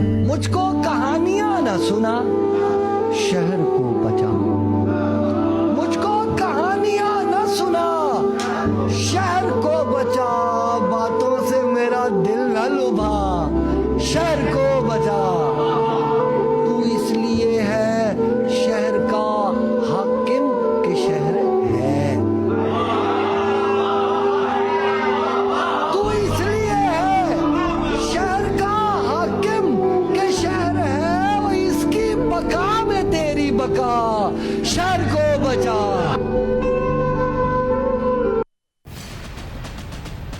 मुझको कहानियां न सुना, शहर को बचा। मुझको कहानियां न सुना, शहर को बचा। बातों से मेरा दिल न लुभा, शहर को बचा। तू इसलिए है शहर का हाकिम के शहर है। तू इसलिए है शहर का हाकिम के शहर है। वो इसकी बका में तेरी बका, शहर को बचा।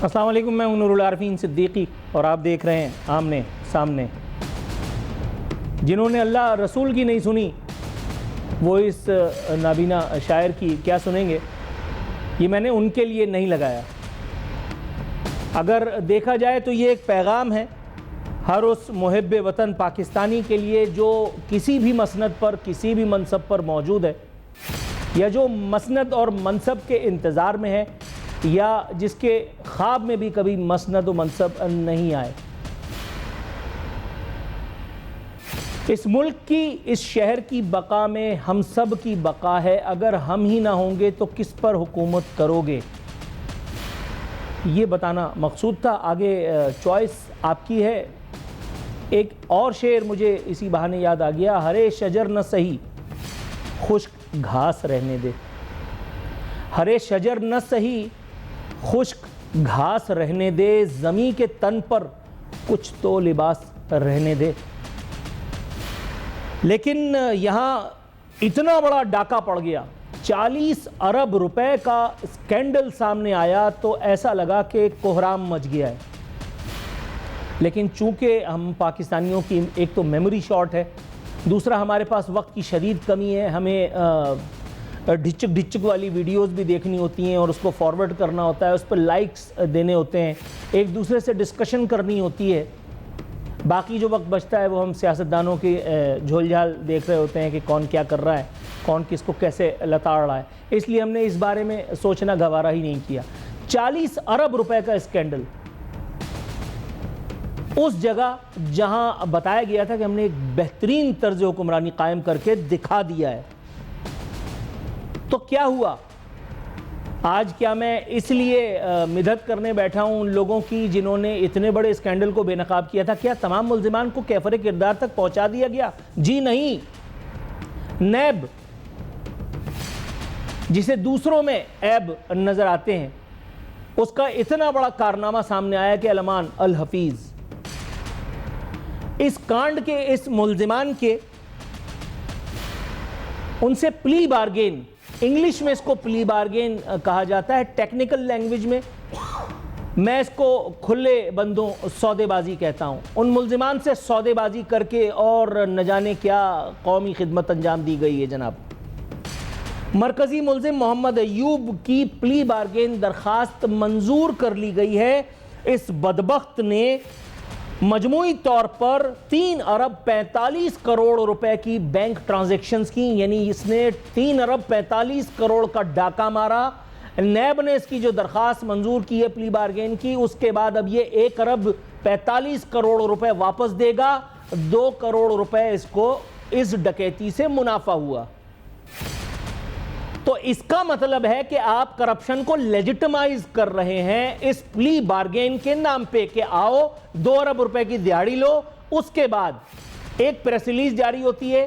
अस्सलाम वालेकुम, मैं नूरुल आरफीन सिद्दीकी और आप देख रहे हैं आमने सामने। जिन्होंने अल्लाह रसूल की नहीं सुनी वो इस नाबीना शायर की क्या सुनेंगे। ये मैंने उनके लिए नहीं लगाया। अगर देखा जाए तो ये एक पैगाम है हर उस मुहिब वतन पाकिस्तानी के लिए जो किसी भी मसनद पर, किसी भी मनसब पर मौजूद है, या जो मसनद और मनसब के इंतज़ार में है, या जिसके ख्वाब में भी कभी मसनद व मनसब नहीं आए। इस मुल्क की, इस शहर की बका में हम सब की बका है। अगर हम ही ना होंगे तो किस पर हुकूमत करोगे, ये बताना मकसूद था। आगे चॉइस आपकी है। एक और शेर मुझे इसी बहाने याद आ गया, हरे शजर न सही खुश्क घास रहने दे। हरे शजर न सही खुश्क घास रहने दे, ज़मीं के तन पर कुछ तो लिबास रहने दे। लेकिन यहाँ इतना बड़ा डाका पड़ गया, 40 अरब रुपए का स्कैंडल सामने आया तो ऐसा लगा कि कोहराम मच गया है। लेकिन चूंकि हम पाकिस्तानियों की एक तो मेमोरी शॉर्ट है, दूसरा हमारे पास वक्त की शदीद कमी है। हमें ढिचक वाली वीडियोस भी देखनी होती हैं और उसको फॉरवर्ड करना होता है, उस पर लाइक्स देने होते हैं, एक दूसरे से डिस्कशन करनी होती है। बाकी जो वक्त बचता है वो हम सियासतदानों की झोलझाल देख रहे होते हैं कि कौन क्या कर रहा है, कौन किसको कैसे लताड़ रहा है। इसलिए हमने इस बारे में सोचना गवारा ही नहीं किया। 40 अरब रुपए का स्कैंडल उस जगह जहां बताया गया था कि हमने एक बेहतरीन तर्ज हुक्मरानी कायम करके दिखा दिया है। तो क्या हुआ आज? क्या मैं इसलिए मिदद करने बैठा हूं उन लोगों की जिन्होंने इतने बड़े स्कैंडल को बेनकाब किया था? क्या तमाम मुल्जिमान को कैफर किरदार तक पहुंचा दिया गया? जी नहीं। नैब, जिसे दूसरों में ऐब नजर आते हैं, उसका इतना बड़ा कारनामा सामने आया कि अलमान अल हफीज इस कांड के, इस मुल्जिमान के, उनसे प्ली बार्गेन, इंग्लिश में इसको प्ली बार्गेन कहा जाता है, टेक्निकल लैंग्वेज में मैं इसको खुले बंदों सौदेबाजी कहता हूं। उन मुल्जिमान से सौदेबाजी करके और न जाने क्या कौमी खिदमत अंजाम दी गई है जनाब। मरकजी मुल्जिम मोहम्मद अयूब की प्ली बार्गेन दरखास्त मंजूर कर ली गई है। इस बदबख्त ने मजमूई तौर पर 3 अरब 45 करोड़ रुपए की बैंक ट्रांजैक्शंस की, यानी इसने 3 अरब 45 करोड़ का डाका मारा। नैब ने इसकी जो दरखास्त मंजूर की है प्ली बार्गेन की, उसके बाद अब ये 1 अरब 45 करोड़ रुपए वापस देगा। 2 करोड़ रुपए इसको इस डकैती से मुनाफा हुआ। तो इसका मतलब है कि आप करप्शन को लेजिटिमाइज कर रहे हैं इस प्ली बार्गेन के नाम पे कि आओ 2 अरब रुपए की दिहाड़ी लो। उसके बाद एक प्रेस रिलीज जारी होती है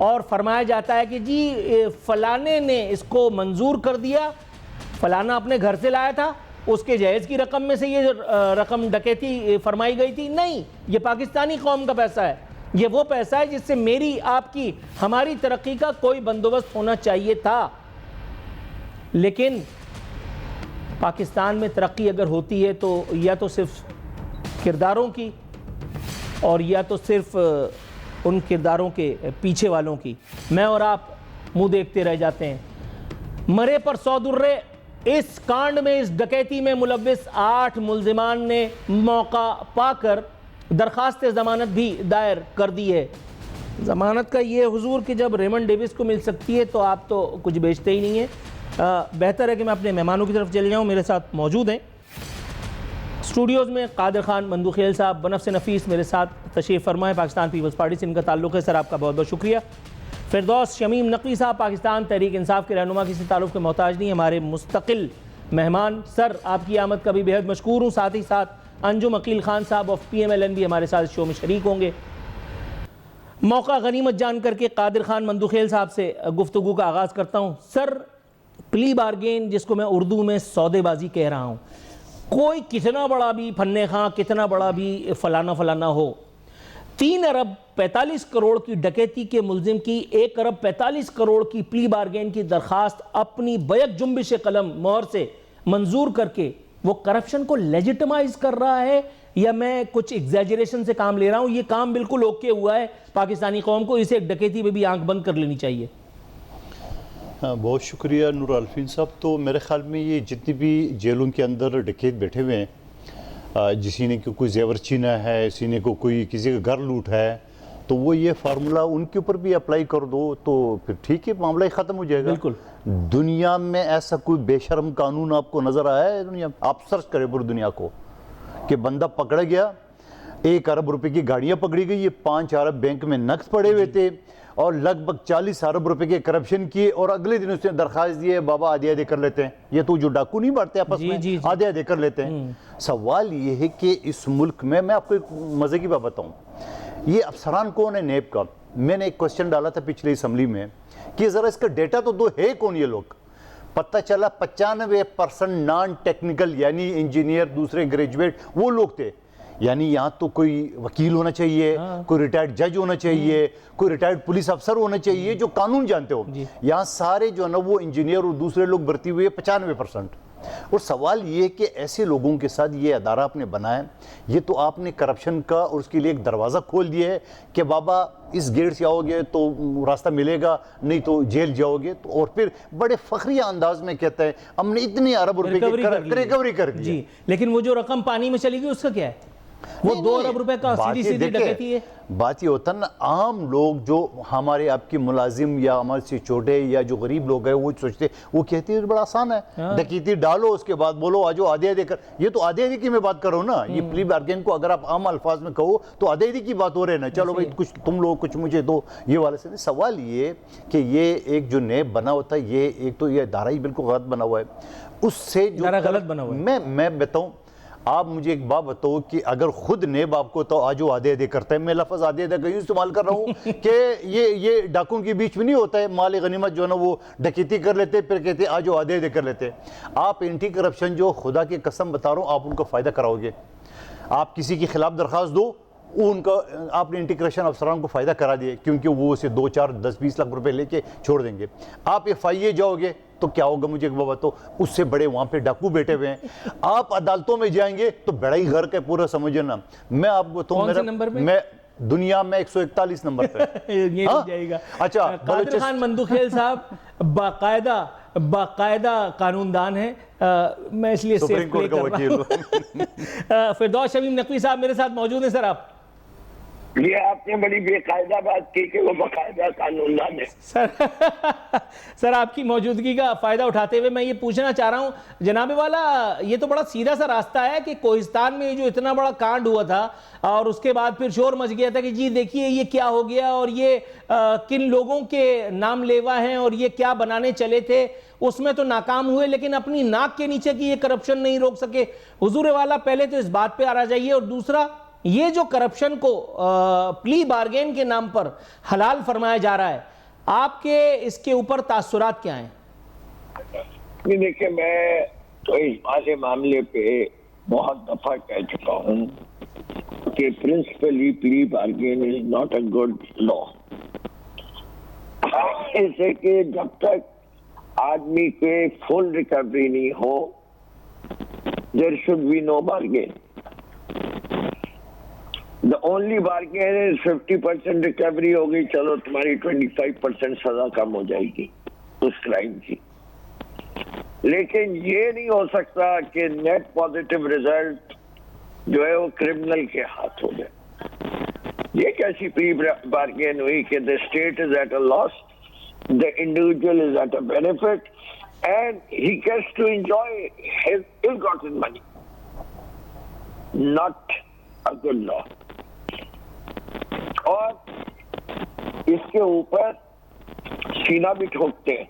और फरमाया जाता है कि जी फलाने ने इसको मंजूर कर दिया, फलाना अपने घर से लाया था, उसके जहेज की रकम में से ये रकम डकैती फरमाई गई थी। नहीं, ये पाकिस्तानी कौम का पैसा है, ये वो पैसा है जिससे मेरी, आपकी, हमारी तरक्की का कोई बंदोबस्त होना चाहिए था। लेकिन पाकिस्तान में तरक्की अगर होती है तो या तो सिर्फ किरदारों की और या तो सिर्फ उन किरदारों के पीछे वालों की। मैं और आप मुंह देखते रह जाते हैं। मरे पर 100 दुर्रे। इस कांड में, इस डकैती में मुलव्विस 8 मुल्जिमान ने मौका पाकर दरखास्त ज़मानत भी दायर कर दी है। ज़मानत का ये हुजूर कि जब रेमंड डेविस को मिल सकती है तो आप तो कुछ बेचते ही नहीं हैं। बेहतर है कि मैं अपने मेहमानों की तरफ चले जाऊँ, मेरे साथ मौजूद हैं स्टूडियोज़ में कादिर खान मंदूखेल साहब बनफ से नफीस मेरे साथ तशरीफ़ फरमा है, पाकिस्तान पीपल्स पार्टी से इनका ताल्लुक़ है। सर आपका बहुत बहुत शुक्रिया। फिरदौस शमीम नकवी साहब पाकिस्तान तहरीक इंसाफ के रहनुमा, किसी ताल्लुक़ के मोहताज नहीं, हमारे मुस्तकिल मेहमान। सर आपकी आमद का भी बेहद मशकूर हूँ। साथ ही साथ अंजुम अकील खान साहब ऑफ PMLN भी हमारे साथ शो में शरीक होंगे। मौका गनीमत जान करके कादिर खान मंदूखेल साहब से गुफ्तगू का आगाज़ करता हूँ। सर प्ली बारगेन, जिसको मैं उर्दू में सौदेबाजी कह रहा हूँ, कोई कितना बड़ा भी फन्ने खां, कितना बड़ा भी फलाना फलाना हो, 3 अरब 45 करोड़ की डकैती के मुलजिम की 1 अरब 45 करोड़ की प्ली बारगेन की दरखास्त अपनी बैक जुम्बिश कलम मोहर से मंजूर करके वो करप्शन को लेजिटिमाइज कर रहा है, या मैं कुछ एग्जैजरेशन से काम ले रहा हूं? ये काम बिल्कुल ओके हुआ है पाकिस्तानी कौम को, इसे एक डकैती में भी आंख बंद कर लेनी चाहिए। हाँ, बहुत शुक्रिया नूर अल्फीन साहब। तो मेरे ख्याल में ये जितनी भी जेलों के अंदर डकैत बैठे हुए हैं, किसी ने कोई जेवर छीना है, किसी ने कोई किसी का घर लूट है, तो वो ये फार्मूला उनके ऊपर भी अप्लाई कर दो तो फिर ठीक है, मामला ही ख़त्म हो जाएगा। बिल्कुल। दुनिया में ऐसा कोई बेशर्म कानून आपको नज़र आया है दुनिया? आप सर्च करें पूरी दुनिया को कि बंदा पकड़ा गया, 1 अरब रुपए की गाड़ियाँ पकड़ी गई, ये 5 अरब बैंक में नकद पड़े हुए थे और लगभग 40 अरब रुपए के करप्शन किए, और अगले दिन उसने दरखास्त दी है बाबा आधे आधे कर लेते हैं। ये तो जो डाकू नहीं बांटते आपस में, आधे आधे कर लेते हैं। सवाल ये है कि इस मुल्क में, मैं आपको एक मजे की बात बताऊं, ये अफसरान कौन है नेब का? मैंने एक क्वेश्चन डाला था पिछली असम्बली में कि जरा इसका डेटा तो दो, है कौन ये लोग? पता चला 95% नॉन टेक्निकल यानी इंजीनियर, दूसरे ग्रेजुएट वो लोग थे। यानी यहाँ तो कोई वकील होना चाहिए, कोई रिटायर्ड जज होना चाहिए, कोई रिटायर्ड पुलिस अफसर होना चाहिए जो कानून जानते हो। यहाँ सारे जो है ना वो इंजीनियर और दूसरे लोग भर्ती हुए 95%। और सवाल ये है कि ऐसे लोगों के साथ ये अदारा आपने बनाया, ये तो आपने करप्शन का और उसके लिए एक दरवाज़ा खोल दिया है कि बाबा इस गेट से आओगे तो रास्ता मिलेगा, नहीं तो जेल जाओगे। तो और फिर बड़े फखरिया अंदाज में कहते हैं हमने इतने अरब रुपए की रिकवरी कर दी जी, लेकिन वो जो रकम पानी में चली गई उसका क्या है? वो 2 अरब रुपए का सीधी सीधी डकैती है। बात ये होता है ना, आम लोग जो हमारे आपके मुलाजिम या हमारे से छोटे या जो गरीब लोग हैं वो सोचते, वो कहते हैं बड़ा आसान है, डकैती डालो उसके बाद बोलो आजो आधे आधे कर। ये तो आधे आधे की मैं बात कर रहा हूँ ना, ये प्ली बार्गेन को अगर आप आम अल्फाज में कहो तो आधे आधे की बात हो रही है ना, चलो भाई कुछ तुम लोग कुछ मुझे दो, ये वाले से। सवाल ये कि ये एक जो नेब बना होता है, ये एक तो ये दायरा ही बिल्कुल गलत बना हुआ है, उससे जो गलत बना हुआ है। मैं बताऊँ, आप मुझे एक बात बताओ कि अगर खुद नेब आपको तो आजो आधे आधे करता है, मैं लफ्ज़ आधे आधे कहीं इस्तेमाल कर रहा हूँ कि ये डाकुओं के बीच में नहीं होता है, माल गनीमत जो है ना वो डकैती कर लेते फिर कहते आजो आधे आधे कर लेते। आप एंटी करप्शन जो खुदा की कसम बता रहा हूँ, आप उनको फ़ायदा कराओगे। आप किसी के खिलाफ दरख्वास्त दो, उनका आपने एंटी करप्शन अफसरान को फ़ायदा करा दिए, क्योंकि वो उसे 2, 4, 10, 20 लाख रुपए लेके छोड़ देंगे। आप FIA जाओगे तो क्या होगा मुझे एक बात, तो उससे बड़े वहाँ पे डाकू बैठे हुए हैं। आप अदालतों में जाएंगे तो बड़ा ही घर का पूरा समझना। मैं आपको तो मैं दुनिया में 141 नंबर पे ये जाएगा। अच्छा, कादिर खान मंदूखेल साहब बाकायदा कानूनदान है, मैं इसलिए सेफ प्ले कर रहा हूं। फिरदौस शमीम नकवी साहब मेरे साथ मौजूद हैं। सर आप, ये आपने बड़ी बेकायदा बात की कि वो बाकायदा कानूनदान है। सर आपकी मौजूदगी का फायदा उठाते हुए मैं ये पूछना चाह रहा हूँ जनाबे वाला, ये तो बड़ा सीधा सा रास्ता है कि कोहिस्तान में जो इतना बड़ा कांड हुआ था और उसके बाद फिर शोर मच गया था कि जी देखिए ये क्या हो गया और ये किन लोगों के नाम लेवा हैं और ये क्या बनाने चले थे, उसमें तो नाकाम हुए, लेकिन अपनी नाक के नीचे की ये करप्शन नहीं रोक सके। हुजूर वाला पहले तो इस बात पे आ जाइए, और दूसरा ये जो करप्शन को प्ली बार्गेन के नाम पर हलाल फरमाया जा रहा है, आपके इसके ऊपर तासुरात क्या हैं? देखिए, मैं तो इस वाले मामले पे बहुत दफा कह चुका हूँ कि principally plea bargain is not a good law. ऐसे कि जब तक आदमी के फुल रिकवरी नहीं हो, there should be no bargain. The only bargain is 50% recovery हो गई, चलो तुम्हारी 25% सजा कम हो जाएगी उस क्राइम की। लेकिन ये नहीं हो सकता कि नेट पॉजिटिव रिजल्ट जो है वो क्रिमिनल के हाथ हो जाए। ये कैसी प्री बार्गेन हुई कि the state is at a loss, the individual is at a benefit and he gets to enjoy his ill gotten money. Not a good law. और इसके ऊपर सीना भी ठोकते हैं,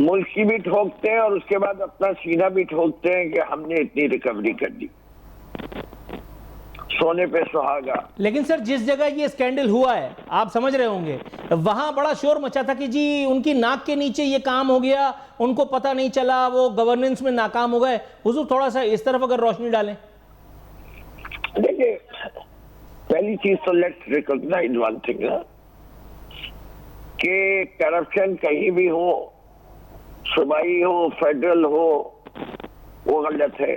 मुल्क की भी ठोकते हैं, और उसके बाद अपना सीना भी ठोकते हैं कि हमने इतनी रिकवरी कर दी, सोने पे सुहागा। लेकिन सर जिस जगह ये स्कैंडल हुआ है, आप समझ रहे होंगे, वहां बड़ा शोर मचा था कि जी उनकी नाक के नीचे ये काम हो गया, उनको पता नहीं चला, वो गवर्नेंस में नाकाम हो गए। हुजूर थोड़ा सा इस तरफ अगर रोशनी डालें। देखिए, पहली चीज तो लेट्स रिकॉग्नाइज वन थिंग ना, कि करप्शन कहीं भी हो, सूबाई हो, फेडरल हो, वो गलत है,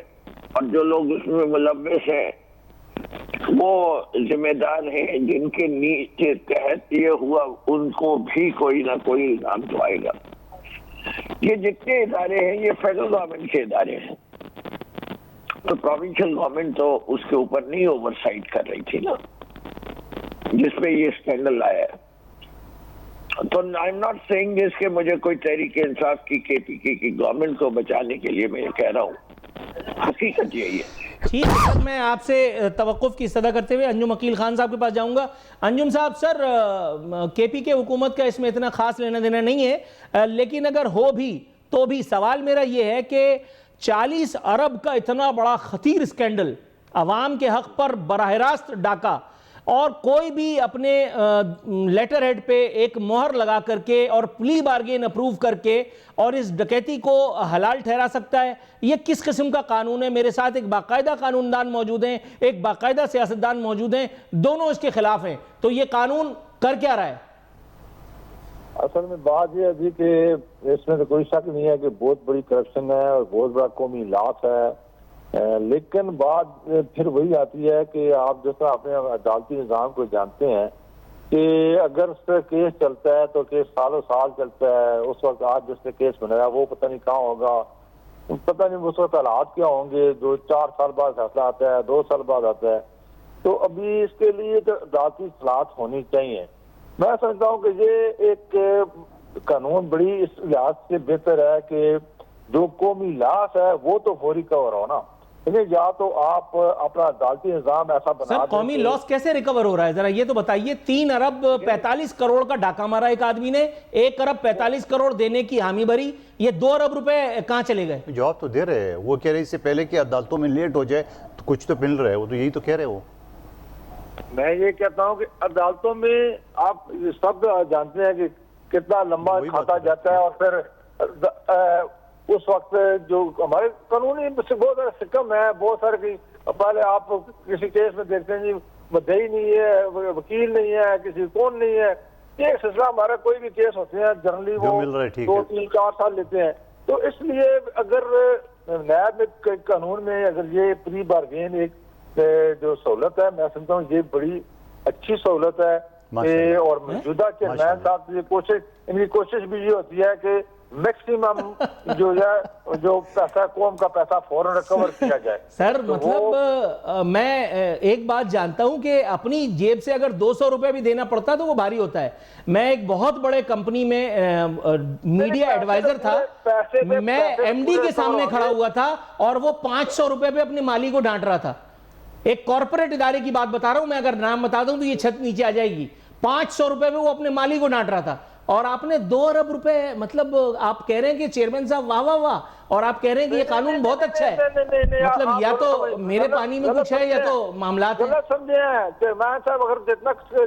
और जो लोग उसमें मुलव्वस हैं वो जिम्मेदार हैं, जिनके नीचे तहत ये हुआ उनको भी कोई ना कोई इल्जाम तो आएगा। ये जितने इदारे हैं ये फेडरल गवर्नमेंट के इदारे हैं, तो प्रोविंशियल गवर्नमेंट तो उसके ऊपर नहीं ओवरसाइट कर रही थी ना, जिसमें ये स्कैंडल आया है। तो I am not saying this कि मुझे कोई तहरीक इंसाफ की केपीके की गवर्नमेंट को बचाने के लिए मैं ये कह रहा हूँ, हकीकत यही है। ठीक है सर, मैं आपसे तवक्कुफ की सदा करते हुए अंजुम अकील खान साहब के पास जाऊंगा। अंजुम साहब, सर केपीके हुकूमत का इसमें इतना खास लेना देना नहीं है, लेकिन अगर हो भी तो भी सवाल मेरा ये है कि 40 अरब का इतना बड़ा खतीर स्कैंडल, अवाम के हक पर बराह रास्त डाका, और कोई भी अपने लेटर हेड पे एक मोहर लगा करके और प्ली बार्गेन अप्रूव करके और इस डकैती को हलाल ठहरा सकता है, ये किस किस्म का कानून है? मेरे साथ एक बाकायदा कानूनदान मौजूद हैं, एक बाकायदा सियासतदान मौजूद हैं, दोनों इसके खिलाफ हैं, तो ये कानून कर क्या रहा है? असल में बात यह है कि इसमें तो कोई शक नहीं है कि बहुत बड़ी करप्शन है और बहुत बड़ा कौमी लॉस है, लेकिन बात फिर वही आती है कि आप जैसा अपने अदालती निज़ाम को जानते हैं कि अगर उस पर केस चलता है तो केस सालों साल चलता है। उस वक्त आज जिसने केस बनाया वो पता नहीं कहाँ होगा, पता नहीं उस वक्त हालात क्या होंगे, 2-4 साल बाद फैसला आता है, 2 साल बाद आता है। तो अभी इसके लिए तो अदालती इस्लाहत होनी चाहिए। मैं समझता हूँ कि ये एक कानून बड़ी इस लिहाज से बेहतर है कि जो कौमी लॉस है वो तो फौरी कवर हो ना, या तो आप अपना अदालती निजाम ऐसा बना। सर कौमी लॉस कैसे रिकवर हो रहा है, जरा ये तो बताइए। 3 अरब 45 करोड़ का डाका मारा एक आदमी ने, 1 अरब 45 करोड़ देने की हामी भरी, ये 2 अरब रुपए कहां चले गए? जवाब तो दे रहे हैं, वो कह रहे इससे पहले कि अदालतों में लेट हो जाए तो कुछ तो मिल रहा है, वो तो यही तो कह रहे हो। मैं ये कहता हूँ कि अदालतों में आप सब जानते हैं कि कितना लंबा खाता जाता है, और फिर उस वक्त जो हमारे कानूनी बहुत सारे सिस्टम है, बहुत सारे की पहले आप किसी केस में देखते हैं जी मुद्दई नहीं है, वकील नहीं है, किसी कौन नहीं है, ये सिलसिला हमारा कोई भी केस होते हैं जनरली वो 2-3-4 साल लेते हैं। तो इसलिए अगर नैब में कानून में अगर ये प्री बार्गेन एक जो सहूलत है, मैं समझता हूँ ये बड़ी अच्छी सहूलत है। और मौजूदा चेयरमैन साहब की कोशिश, इनकी कोशिश भी ये होती है कि मैक्सिमम जो है जो पैसा कौम का पैसा फौरन रिकवर किया जाए। सर तो मतलब मैं एक बात जानता हूं कि अपनी जेब से अगर 200 रुपए भी देना पड़ता तो वो भारी होता है। मैं एक बहुत बड़े कंपनी में मीडिया एडवाइजर था, मैं एमडी के सामने खड़ा हुआ था और वो 500 रुपए पे अपने माली को डांट रहा था। एक कॉर्पोरेट इदारे की बात बता रहा हूं मैं, अगर नाम बता दूं तो ये छत नीचे आ जाएगी। 500 रुपए पे वो अपने माली को डांट रहा था, और आपने 2 अरब रुपए, मतलब आप कह रहे हैं कि चेयरमैन साहब वाह वाह वाह, और आप कह रहे हैं कि ये कानून बहुत अच्छा है। मतलब या तो मेरे पानी में कुछ है या तो मामलात है। समझे हैं चेयरमैन साहब, अगर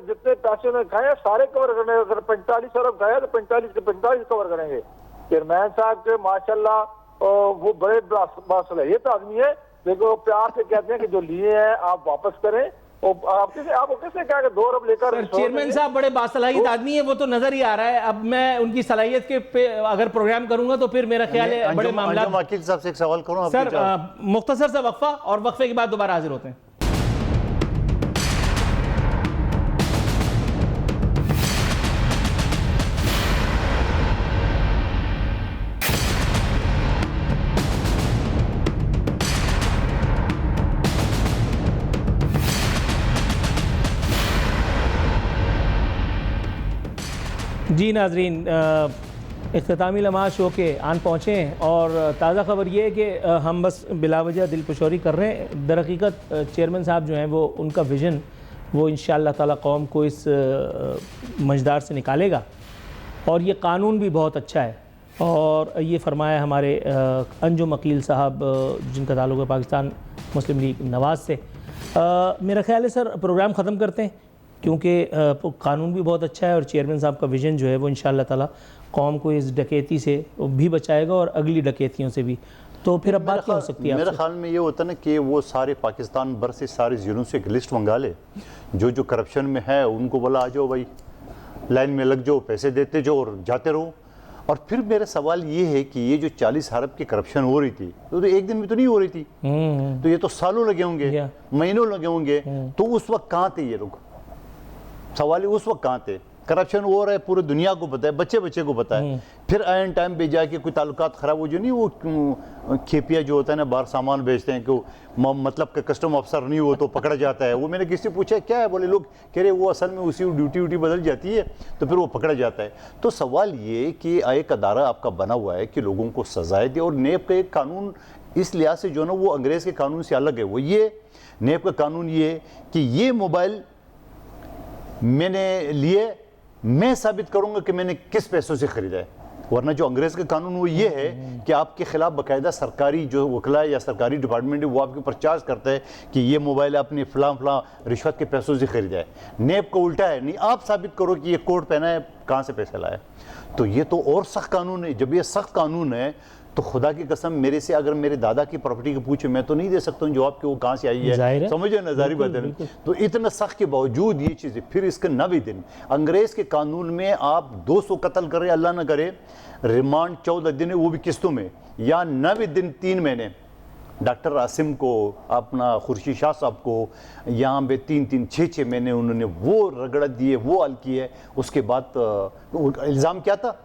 जितने पैसे उन्होंने खाए सारे कवर करेंगे। अगर 45 अरब खाया तो 45 के 45 कवर करेंगे। चेयरमैन साहब के माशाल्लाह वो बड़े बासलाहियत आदमी है, देखो प्यार से कहते हैं कि जो लिए हैं आप वापस करें। आपको किसने कहा कि 2 अरब लेकर? चेयरमैन साहब बड़े बासलाहियत आदमी है, वो तो नजर ही आ रहा है। अब मैं उनकी सलाहियत के पे अगर प्रोग्राम करूंगा तो फिर मेरा ख्याल है बड़े मामला। वकील साहब से एक सवाल करूं सर, मुख्तसर सा वक्फा और वक्फे के बाद दोबारा हाजिर होते हैं। जी नाजरीन, इख्तितामी लम्हा शो के आन पहुँचे हैं और ताज़ा खबर ये है कि हम बस बिलावजह दिलपशोरी कर रहे हैं। दर हकीकत चेयरमैन साहब जो हैं वो उनका विज़न वो इंशाअल्लाह ताला कौम को इस मझदार से निकालेगा और ये कानून भी बहुत अच्छा है। और ये फरमाया हमारे अंजुम अकील साहब जिनका ताल्लुक़ है पाकिस्तान मुस्लिम लीग नवाज़ से। मेरा ख्याल है सर प्रोग्राम ख़त्म करते हैं क्योंकि कानून भी बहुत अच्छा है और चेयरमैन साहब का विज़न जो है वो इंशाअल्लाह ताला कौम को इस डकैती से भी बचाएगा और अगली डकैतियों से भी। तो फिर अब बात क्या हो सकती है? मेरे ख्याल में ये होता है ना कि वो सारे पाकिस्तान भर से सारे ज़िलों से एक लिस्ट मंगा ले, जो करप्शन में है उनको बोला आ जाओ भाई, लाइन में लग जाओ, पैसे देते जाओ और जाते रहो। और फिर मेरा सवाल ये है कि ये जो 40 अरब की करप्शन हो रही थी तो एक दिन में तो नहीं हो रही थी, तो ये तो सालों लगे होंगे, महीनों लगे होंगे। तो उस वक्त कहाँ थे ये लोग? सवाल उस वक्त कहाँ थे? करप्शन हो रहा है, पूरी दुनिया को पता है, बच्चे बच्चे को पता है। फिर आयन टाइम पे जाके कोई ताल्लुकात ख़राब हो, जो नहीं वो खेपिया जो होता है ना बाहर सामान बेचते हैं कि मतलब कि कस्टम अफसर नहीं हो तो पकड़ा जाता है। वो मैंने किसी से पूछा क्या है, बोले लोग कह रहे वो असल में उसी ड्यूटी बदल जाती है तो फिर वो पकड़ा जाता है। तो सवाल ये कि एक अदारा आपका बना हुआ है कि लोगों को सजाएं दे, और नेब का एक कानून इस लिहाज से जो ना वो अंग्रेज़ के कानून से अलग है। वो ये नेब का कानून ये कि ये मोबाइल मैंने लिए, मैं साबित करूंगा कि मैंने किस पैसों से खरीदा है। वरना जो अंग्रेज़ का कानून वो ये है कि आपके खिलाफ बाकायदा सरकारी जो वकला या सरकारी डिपार्टमेंट है वो आपके ऊपर चार्ज करता है कि ये मोबाइल आपने फलां रिश्वत के पैसों से खरीदा है। नेब का उल्टा है, नहीं आप साबित करो कि ये कोट पहना है, कहाँ से पैसा लाया। तो ये तो और सख्त कानून है। जब ये सख्त कानून है तो खुदा की कसम मेरे से अगर मेरे दादा की प्रॉपर्टी को पूछे मैं तो नहीं दे सकता हूँ जवाब कि वो कहाँ से आई है। समझे ना, जारी बात है। तो इतना सख्त के बावजूद ये चीज़ें, फिर इसके 90 दिन अंग्रेज़ के कानून में आप 200 कत्ल करें, अल्लाह ना करे, रिमांड 14 दिन है वो भी किस्तों में, या 90 दिन 3 महीने। डॉक्टर आसिम को, अपना खुर्शीद शाह साहब को यहाँ पे 3-3, 6-6 महीने उन्होंने वो रगड़ दिए, वो हल किए। उसके बाद इल्ज़ाम क्या था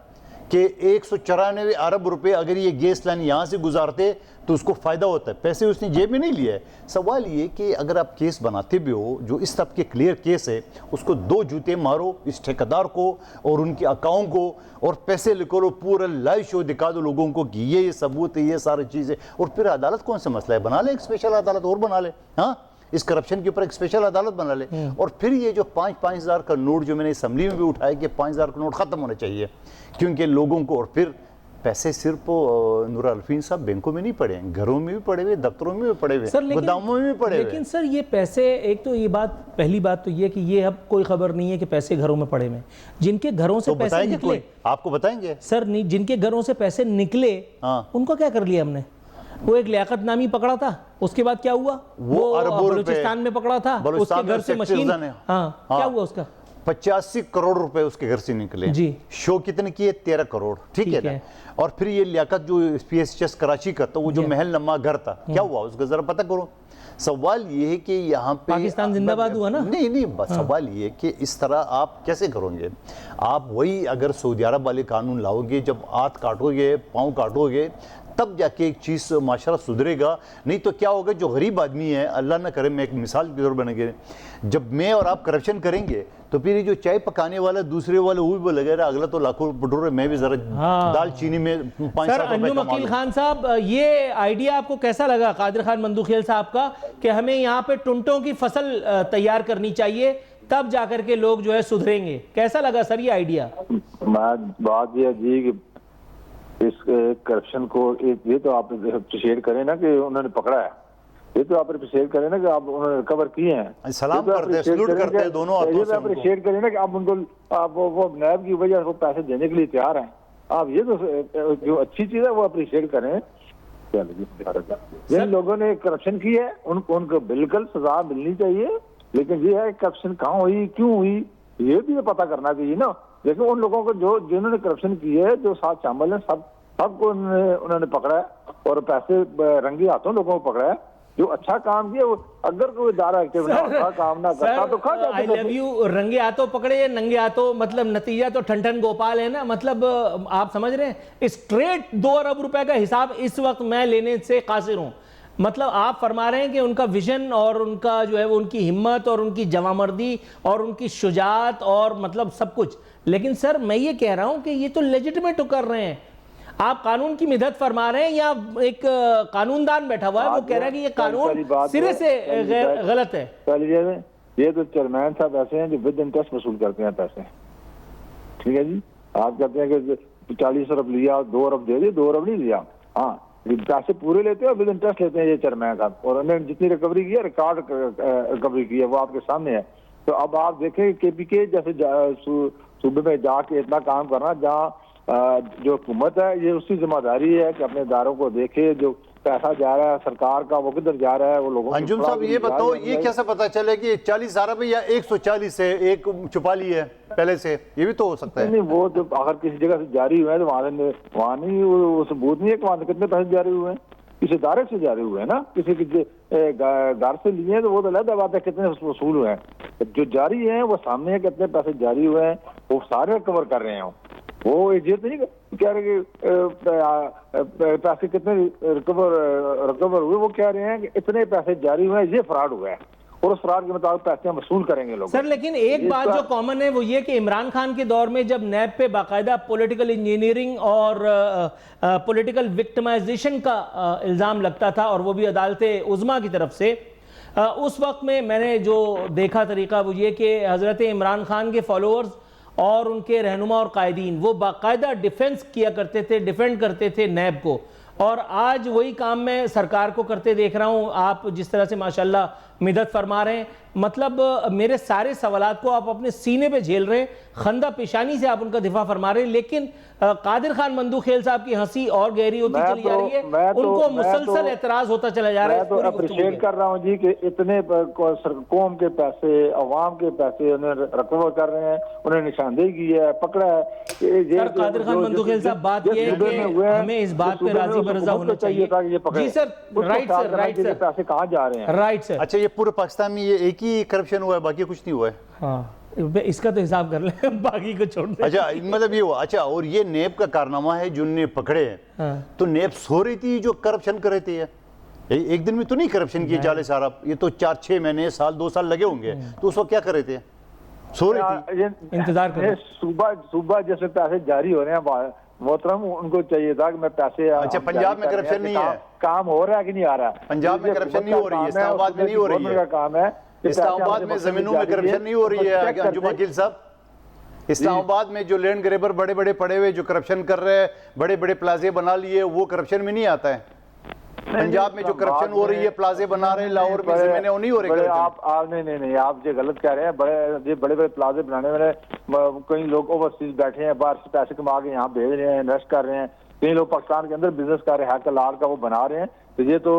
कि 194 अरब रुपए अगर ये गैस लाइन यहाँ से गुजारते तो उसको फ़ायदा होता है, पैसे उसने जेब में नहीं लिया है। सवाल ये कि अगर आप केस बनाते भी हो, जो इस तब के क्लियर केस है, उसको 2 जूते मारो इस ठेकेदार को और उनके अकाउंट को, और पैसे निकालो, पूरा लाइव शो दिखा दो लोगों को कि ये सबूत है, ये सारी चीज़ें। और फिर अदालत कौन सा मसला है, बना ले एक स्पेशल अदालत और बना ले, हाँ इस करप्शन के ऊपर एक स्पेशल अदालत बना ले। और फिर ये जो 5-5 हज़ार का नोट जो मैंने असम्बली में भी उठाया कि 5 हज़ार का नोट ख़त्म होना चाहिए, क्योंकि लोगों को, और फिर पैसे सिर्फ नूर अल्फीन साहब बैंकों में नहीं पड़े हैं, घरों में भी पड़े हुए, दफ्तरों में भी पड़े हुए, गोदामों में भी पड़े हुए। लेकिन सर ये पैसे, एक तो ये बात, पहली बात तो ये कि ये अब कोई खबर नहीं है कि पैसे घरों में पड़े हुए, जिनके घरों से पैसे निकले आपको बताएंगे सर, जिनके घरों से पैसे निकले उनको क्या कर लिया हमने? वो एक लियाकत नामी पकड़ा था, उसके बाद क्या हुआ? वो बलूचिस्तान में पकड़ा था, उसके घर से मशीन, क्या हुआ उसका? 85 करोड़ रुपए उसके घर से निकले जी। शो कितने किए? 13 करोड़, ठीक है ना। और फिर ये लियाकत जो PSHS कराची का, तो वो जो महल नमा घर था, क्या हुआ उसका जरा पता करो। सवाल ये है कि यहाँ पे पाकिस्तान जिंदाबाद हुआ ना? नहीं, सवाल ये है कि इस तरह आप कैसे करोगे? आप वही अगर सऊदी अरब वाले कानून लाओगे, जब हाथ काटोगे, पाँव काटोगे, तब जाके एक चीज़ माशरा सुधरेगा। नहीं तो क्या होगा, जो गरीब आदमी है, अल्लाह ना करे, मैं एक मिसाल के तौर बनेंगे, जब मैं और आप करप्शन करेंगे तो फिर जो चाय पकाने वाला दूसरे वाले वो भी बोलेगा अगला तो लाखों पटोरे, मैं भी जरा दाल चीनी में 5-7 रुपए कमा। अकील खान साहब, ये आइडिया आपको कैसा लगा कादिर खान मंदूखेल साहब का कि हमें यहाँ पे टुंटों की फसल तैयार करनी चाहिए, तब जाकर के लोग जो है सुधरेंगे? कैसा लगा सर ये आइडिया? बात यह जी कि इस करप्शन को ये तो आप अप्रिशिएट करें ना कि उन्होंने पकड़ा है, ये तो आप अप्रिशिएट करें ना कि आप उन्होंने रिकवर किए हैं, सलाम करते हैं, सैल्यूट करते हैं दोनों हाथों से। अप्रिशिएट करें ना कि आप उनको, आप वो नैब की वजह से वो पैसे देने के लिए तैयार हैं। आप ये तो जो अच्छी चीज है वो अप्रिशिएट करें। जिन लोगों ने करप्शन की है उनको बिल्कुल सजा मिलनी चाहिए, लेकिन ये है करप्शन कहाँ हुई, क्यों हुई, ये भी पता करना चाहिए ना। देखो उन लोगों को जो जिन्होंने करप्शन की है, जो साथ शामिल है, सबको उन्होंने पकड़ा है और पैसे रंगे हाथों लोगों को पकड़ा है। जो अच्छा काम किया, अगर कोई दारा एक्टिव ना होता, काम ना करता तो खा जाता। आई लव यू रंगे हाथों पकड़े या नंगे हाथों, मतलब नतीजा तो ठन गोपाल है ना। मतलब आप समझ रहे हैं, स्ट्रेट 2 अरब रुपए का हिसाब इस वक्त मैं लेने से कासिर हूं। मतलब आप फरमा रहे हैं कि उनका विजन और उनका जो है वो उनकी हिम्मत और उनकी जवामर्दी और उनकी शुजात और मतलब सब कुछ, लेकिन सर मैं ये कह रहा हूं कि ये तो लेजिटिमेट कर रहे हैं। आप कानून की मिदद फरमा रहे हैं या एक कानूनदान बैठा हुआ है वो कह रहा है कि ये कानून सिरे से गलत है। ये तो चेयरमैन साहब ऐसे हैं जो विद इंटरेस्ट वसूल करते हैं पैसे, ठीक है जी। आप कहते हैं कि 40 अरब लिया 2 अरब दे दिए, 2 अरब नहीं दिया, हाँ पैसे पूरे लेते हैं और विद इंटरेस्ट लेते हैं ये चेयरमैन साहब। और उन्होंने जितनी रिकवरी की है, रिकॉर्ड रिकवरी की है, वो आपके सामने है। तो अब आप देखें KPK जैसे सूबे में जाके इतना काम करना, जहाँ जो हुकूमत है ये उसकी जिम्मेदारी है कि अपने इदारों को देखे, जो पैसा जा रहा है सरकार का वो किधर जा रहा है, वो लोगों अंजुम साहब ये बताओ, ये कैसे पता चले कि 40 अरब या 140 है, एक छुपा ली है पहले से, ये भी तो हो सकता है। नहीं, वो तो अगर किसी जगह से जारी हुए हैं तो वहाँ नहीं, वो सबूत नहीं है कि वहाँ से कितने पैसे जारी हुए हैं, किसी इदारे से जारी हुए हैं ना, किसी घर से लिए हैं तो वो तो अलग बात है कितने वसूल हुए हैं। जो जारी है वो सामने है, कितने पैसे जारी हुए हैं वो सारे कवर कर रहे हैं। वो ये तो नहीं कह रहे कि पैसे कितने रिकवर हुए, वो कह रहे हैं कि इतने पैसे जारी हुए हैं, ये फ्रॉड हुआ है और उस फ्रॉड के मुताबिक पैसे हम वसूल करेंगे लोग। सर लेकिन एक बात जो कॉमन है वो ये कि इमरान खान के दौर में जब नैब पे बाकायदा पॉलिटिकल इंजीनियरिंग और पॉलिटिकल विक्टिमाइजेशन का इल्ज़ाम लगता था और वो भी अदालत उज़्मा की तरफ से, उस वक्त में मैंने जो देखा तरीका वो ये कि हज़रत इमरान खान के फॉलोअर्स और उनके रहनुमा और कायदीन वो बाकायदा डिफेंस किया करते थे, डिफेंड करते थे नैब को। और आज वही काम मैं सरकार को करते देख रहा हूं। आप जिस तरह से माशाल्लाह मिदद फरमा रहे हैं, मतलब मेरे सारे सवालात को आप अपने सीने पे झेल रहे हैं, खंदा पेशानी से आप उनका दिफा फरमा रहे हैं, लेकिन कादिर खान मंदूखेल साहब की हंसी और गहरी होती चली जा रही है, उनको मुसलसल एतराज होता चला जा रहा है। मैं तो अप्रिशिएट कर रहा हूँ जी कि इतने कौम के पैसे, अवाम के पैसे उन्हें रिकवर कर रहे हैं, उन्हें निशानदेही की है, पकड़ा है। सर कादिर खान मंदूखेल साहब, बात ये है कि हमें इस बात पे राजी बरज़ा होना चाहिए। जी sir, right sir, right sir, पैसे कहाँ जा रहे हैं? Right sir. अच्छा, ये पूरे पाकिस्तान में ये एक ही करप्शन हुआ है, बाकी कुछ नहीं हुआ है? हाँ, इसका तो हिसाब कर लें, बाकी को छोड़ दें। अच्छा, मतलब ये हुआ। अच्छा, और ये नेब का कारनामा है जो ने पकड़े हैं, हाँ। तो नेब सो रही थी जो करप्शन कर रही थी? एक दिन में तो नहीं करप्शन किए 40 अरब, ये तो 4-6 महीने, साल 2 साल लगे होंगे। तो उस वक्त क्या कर रहे थे? सो रही थी, इंतजार कर। सुबह जैसे पैसे जारी हो रहे हैं मोहतरम, उनको चाहिए था कि मैं पैसे। अच्छा, पंजाब में करप्शन नहीं है? काम हो रहा है कि नहीं आ रहा? पंजाब में करप्शन नहीं हो रही है, इस्लामाबाद में नहीं हो रही है। काम है इस्लामाबाद में जमीनों में करप्शन नहीं हो रही है अंजुम वकील साहब। इस्लामाबाद में जो लैंड ग्रेबर बड़े बड़े पड़े हुए जो करप्शन कर रहे हैं, बड़े बड़े प्लाजे बना लिए, वो करप्शन में नहीं आता है। पंजाब में जो करप्शन हो रही है, प्लाजे बना रहे हैं लाहौर में, जमीनें वो नहीं हो रही। आप नहीं, आप ये गलत कह रहे हैं। बड़े बड़े प्लाजे बनाने वाले कई लोग ओवरसीज बैठे हैं, बाहर से पैसे कमा के यहाँ भेज रहे हैं, इन्वेस्ट कर रहे हैं। कई लोग पाकिस्तान के अंदर बिजनेस कर रहे हैं, हलाल का वो बना रहे हैं। तो ये तो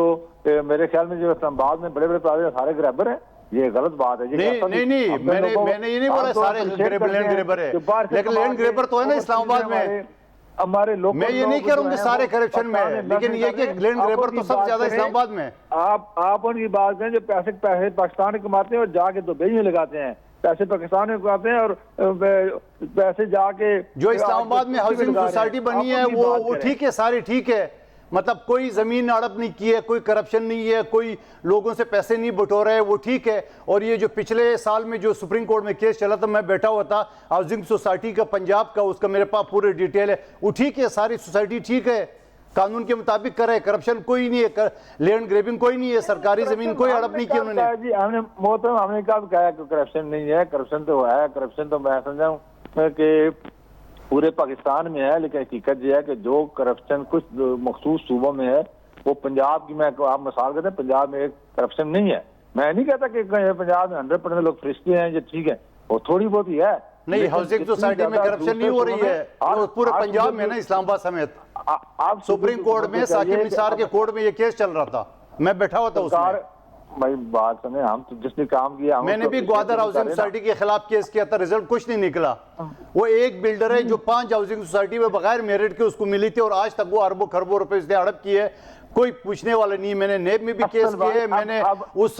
मेरे ख्याल में जो इस्लामाबाद में बड़े बड़े प्लाजे सारे ग्रैबर हैं, ये गलत बात है। नहीं, मैंने ये नहीं बोला सारे लैंड ग्रेबर है, लेकिन लैंड ग्रेबर तो है ना इस्लामाबाद में। हमारे लोग, मैं ये नहीं कह रहा हूँ कि सारे करप्शन में है, लेकिन ये कि लैंड ग्रेबर तो सबसे ज्यादा इस्लामाबाद में है। आप उनकी बात करें जो पैसे पाकिस्तान में कमाते हैं और जाके दुबई में लगाते हैं, पैसे पाकिस्तान में कमाते हैं और पैसे जाके जो इस्लामाबाद में हाउसिंग सोसाइटी बनी है वो ठीक है, सारी ठीक है। मतलब कोई जमीन हड़प नहीं की है, कोई करप्शन नहीं है, कोई लोगों से पैसे नहीं बटोरा है, वो ठीक है। और ये जो पिछले साल में जो सुप्रीम कोर्ट में केस चला था, मैं बैठा हुआ था, हाउसिंग सोसाइटी का पंजाब का, उसका मेरे पास पूरे डिटेल है, वो ठीक है, सारी सोसाइटी ठीक है, कानून के मुताबिक करे, करप्शन कोई नहीं है, लैंड ग्रेबिंग कोई नहीं है, सरकारी जमीन कोई हड़प नहीं की उन्होंने। जी हमने कहा करप्शन नहीं है, करप्शन तो है। करप्शन तो मैं समझा हूँ कि पूरे पाकिस्तान में है, लेकिन हकीकत यह है कि जो करप्शन कुछ मखसूस सूबों में है, वो पंजाब की, मैं आप मिसाल कहते हैं, पंजाब में एक करप्शन नहीं है। मैं नहीं कहता कि पंजाब में 100% लोग फरिश्ते हैं, ये ठीक है, वो थोड़ी बहुत ही है। नहीं, हाउसिंग सोसाइटी में करप्शन नहीं हो रही है, वो पूरे पंजाब में ना, इस्लामाबाद समेत। आप सुप्रीम कोर्ट में साकिब निसार के कोर्ट में ये केस चल रहा था, मैं बैठा हुआ था उसमें। भाई बात सुने, हम तो जिसने काम किया, मैंने भी ग्वादर हाउसिंग सोसाइटी के खिलाफ केस किया था, रिजल्ट कुछ नहीं निकला। वो एक बिल्डर है जो 5 हाउसिंग सोसाइटी में बगैर मेरिट के उसको मिली थी और आज तक वो अरबों खरबों रुपए इसने हड़प किए। कोई पूछने वाला नहीं। मैंने नेब में भी केस अफसल किए, बात, मैंने अब उस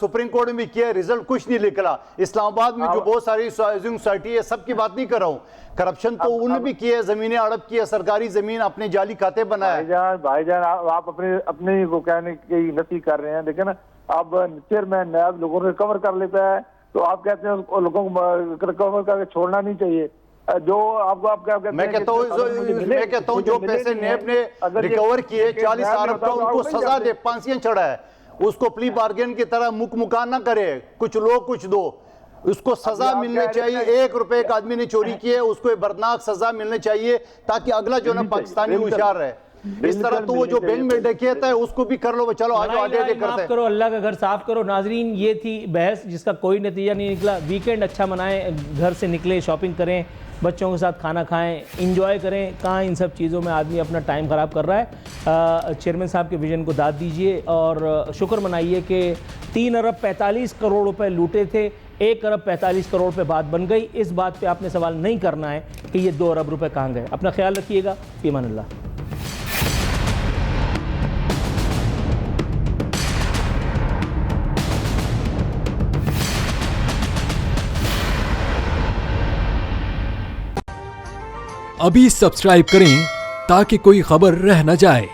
सुप्रीम कोर्ट में भी किया, रिजल्ट कुछ नहीं निकला। इस्लामाबाद में जो बहुत सारी सोसाइटी है, सबकी बात नहीं कर रहा हूँ, करप्शन तो उन्होंने भी किया, जमीनें हड़प की है, सरकारी जमीन अपने जाली खाते बनाया। भाईजान आप अपने को कहने की नफी कर रहे हैं, लेकिन अब चेयरमैन नायब लोगों को रिकवर कर लेता है, तो आप कहते हैं उस लोगों को रिकवर करके छोड़ना नहीं चाहिए। जो आपको आप क्या कहते हैं, मैं कहता हूँ जो पैसे नेब ने रिकवर किए 40 अरब का, उनको सजा दे, फांसियां चढ़ा है, उसको प्ली बार्गेन की तरह मुकमुका ना करे, कुछ लो कुछ दो, उसको सजा मिलनी चाहिए। 1 रुपए का आदमी ने चोरी की है, उसको बर्दनाक सजा मिलनी चाहिए, ताकि अगला जो ना पाकिस्तानी होशियार रहे। इस तरह तो वो जो बैंक में डकैत है उसको भी कर लो, चलो आगे आगे करते हैं। करो, अल्लाह का घर साफ करो। नाजरीन, ये थी बहस जिसका कोई नतीजा नहीं निकला। वीकेंड अच्छा मनाएं, घर से निकले, शॉपिंग करें, बच्चों के साथ खाना खाएं, इंजॉय करें। कहाँ इन सब चीज़ों में आदमी अपना टाइम ख़राब कर रहा है। चेयरमैन साहब के विजन को दाद दीजिए और शुक्र मनाइए कि 3 अरब 45 करोड़ रुपए लूटे थे, 1 अरब 45 करोड़ पे बात बन गई। इस बात पे आपने सवाल नहीं करना है कि ये 2 अरब रुपए कहाँ गए। अपना ख्याल रखिएगा। ईमान अल्लाह। अभी सब्सक्राइब करें ताकि कोई खबर रह न जाए।